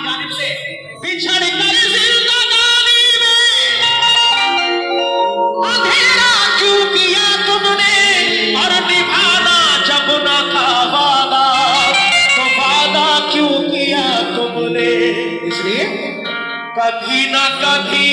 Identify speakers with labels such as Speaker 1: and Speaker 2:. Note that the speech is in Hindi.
Speaker 1: जानिब से बिछड़ कर जिंदगानी में अंधेरा क्यों किया तुमने और निभाना जब न था वादा तो वादा क्यों किया तुमने। इसलिए कभी न कभी